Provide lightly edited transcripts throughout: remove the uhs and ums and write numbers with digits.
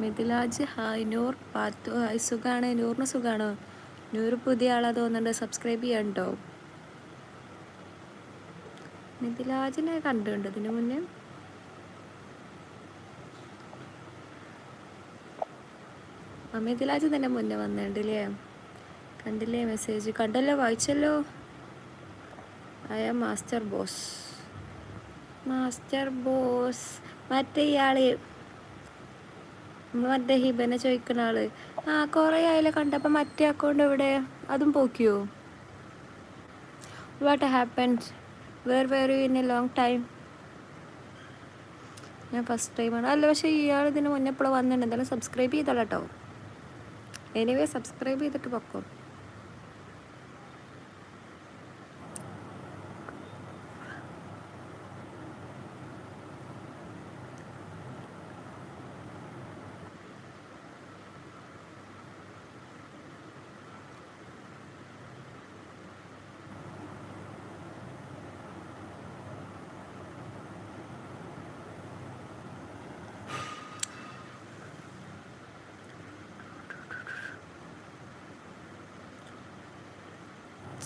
Mithilaj hi. നൂർ പാത്തു hi. സുഖാണ്. നൂറിന് സുഖാണോ? നൂറ് പുതിയ ആളാ തോന്നുന്നുണ്ട്. സബ്സ്ക്രൈബ് ചെയ്യാൻ കേട്ടോ. മിഥിലാജിനെ കണ്ടിട്ടുണ്ട് ഇതിന് മുന്നേ. മിഥിലാജ് തന്നെ മുന്നേ വന്നിട്ടില്ലേ? കണ്ടില്ലേ മെസ്സേജ്? കണ്ടല്ലോ, വായിച്ചല്ലോ. I am master boss. Master boss മറ്റേ ഇയാള്, മറ്റേ ഹിബനെ ചോദിക്കുന്ന ആള്. കുറേ ആയാലും കണ്ടപ്പോൾ മറ്റേ അക്കൗണ്ട് എവിടെ? അതും പോക്കിയോ? What happened? Where were you in a long time? ഞാൻ ഫസ്റ്റ് ടൈമാണ്. അല്ല, പക്ഷേ ഇയാൾ ഇതിന് മുന്നേ എപ്പോഴും വന്നിട്ടുണ്ട്. എന്തായാലും സബ്സ്ക്രൈബ് ചെയ്തോളാം കേട്ടോ. എനിവേ സബ്സ്ക്രൈബ് ചെയ്തിട്ട് പൊക്കോ.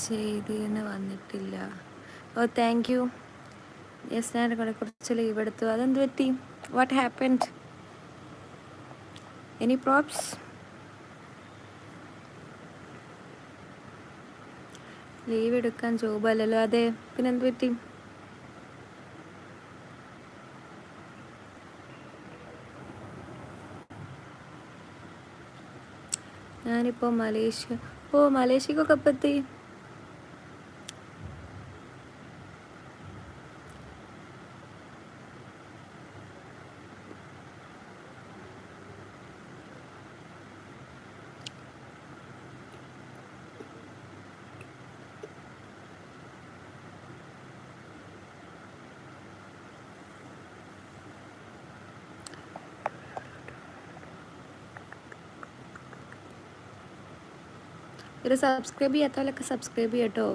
ചെയ്തെന്ന് വന്നിട്ടില്ല. ഓ താങ്ക് യു. യെസ്, ഞാൻ കുറച്ച് ലീവ് എടുത്തു. അതെന്ത് പറ്റി? What happened? Any probes? Leave എടുക്കാൻ ജോബല്ലല്ലോ. അതെ, പിന്നെ എന്ത് പറ്റി? ഞാനിപ്പോൾ മലേഷ്യ. മലേഷ്യക്കൊക്കെ എപ്പോൾ എത്തി? ഒരു സബ്സ്ക്രൈബ് ചെയ്യാത്തവരൊക്കെ സബ്സ്ക്രൈബ് ചെയ്യട്ടോ.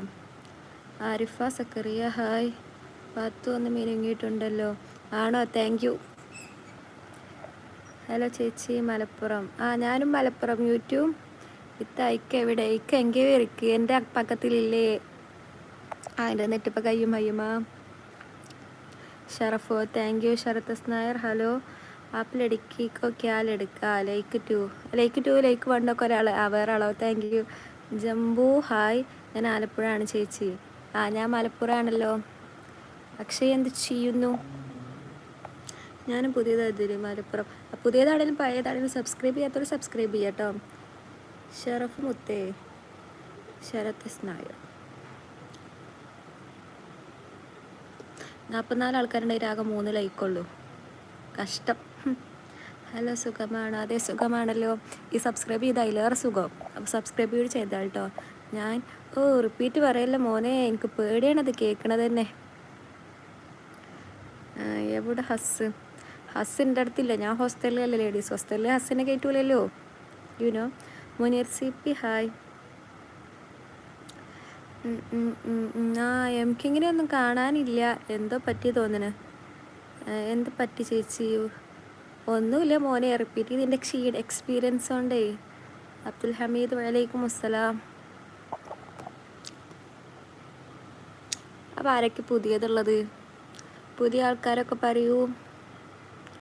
ആരിഫ സക്കറിയ ഹായ്. പാത്തു ഒന്ന് മിനുങ്ങിയിട്ടുണ്ടല്ലോ. ആണോ? Thank you. ഹലോ ചേച്ചി, മലപ്പുറം. ഞാനും മലപ്പുറം. യൂട്യൂബ് ഇത്ത ഐക്ക എവിടെ? ഐക്ക എങ്കേ ഇരിക്ക്. എൻ്റെ പക്കത്തിലില്ലേ? എൻ്റെ നെറ്റിപ്പോൾ കയ്യും അയ്യുമാ. ഷറഫോ താങ്ക് യു. ഷറത്തസ് നായർ ഹലോ. ആപ്പ് ലടുക്കിക്കോ ക്യാ ലടുക്ക? ലൈക്ക് 2 ലൈക്ക് 1 ഒക്കെ ഒരാൾ. വേറെ ആളോ? Thank you. Jambu hi. ഞാൻ ആലപ്പുഴയാണ് ചേച്ചി. ഞാൻ മലപ്പുറമാണല്ലോ. അക്ഷയ് എന്ത് ചെയ്യുന്നു? ഞാനും പുതിയതായിരുന്നു മലപ്പുറം. പുതിയതാണെങ്കിലും പഴയതാണെങ്കിലും സബ്സ്ക്രൈബ് ചെയ്യാത്തവർ സബ്സ്ക്രൈബ് ചെയ്യാം കേട്ടോ. ഷറഫ് മുത്തേ. ശരത്ത് നായർ. 44 ആൾക്കാരുണ്ടെങ്കിൽ ആകെ 3 ലൈക്കുള്ളൂ. കഷ്ടം. ഹലോ, സുഖമാണ്? അതെ സുഖമാണല്ലോ. ഈ സബ്സ്ക്രൈബ് ചെയ്ത് അതിലേറെ സുഖം. അപ്പോൾ സബ്സ്ക്രൈബ് കൂടി ചെയ്താൽ കേട്ടോ. ഞാൻ റിപ്പീറ്റ് പറയല്ല മോനെ, എനിക്ക് പേടിയാണത് കേൾക്കണത് തന്നെ. എവിടെ ഹസ്സിൻ്റെ അടുത്തില്ല. ഞാൻ ഹോസ്റ്റലിലല്ലേ, ലേഡീസ് ഹോസ്റ്റലിൽ. ഹസ്സിനെ കയറ്റൂലല്ലോ. യുനോ. മുനീർ സി പി ഹായ്. എംകിങ്ങിനെ ഒന്നും കാണാനില്ല. എന്തോ പറ്റി തോന്നണ്. എന്ത് പറ്റി ചേച്ചി? ഒന്നുമില്ല മോനെ, റിപ്പീറ്റ് ചെയ്ത് എൻ്റെ എക്സ്പീരിയൻസ് കൊണ്ടേ. അബ്ദുൽ ഹമീദ് വലൈക്കും അസ്സലാം. അപ്പോൾ ആരൊക്കെ പുതിയതുള്ളത്? പുതിയ ആൾക്കാരൊക്കെ പറയൂ.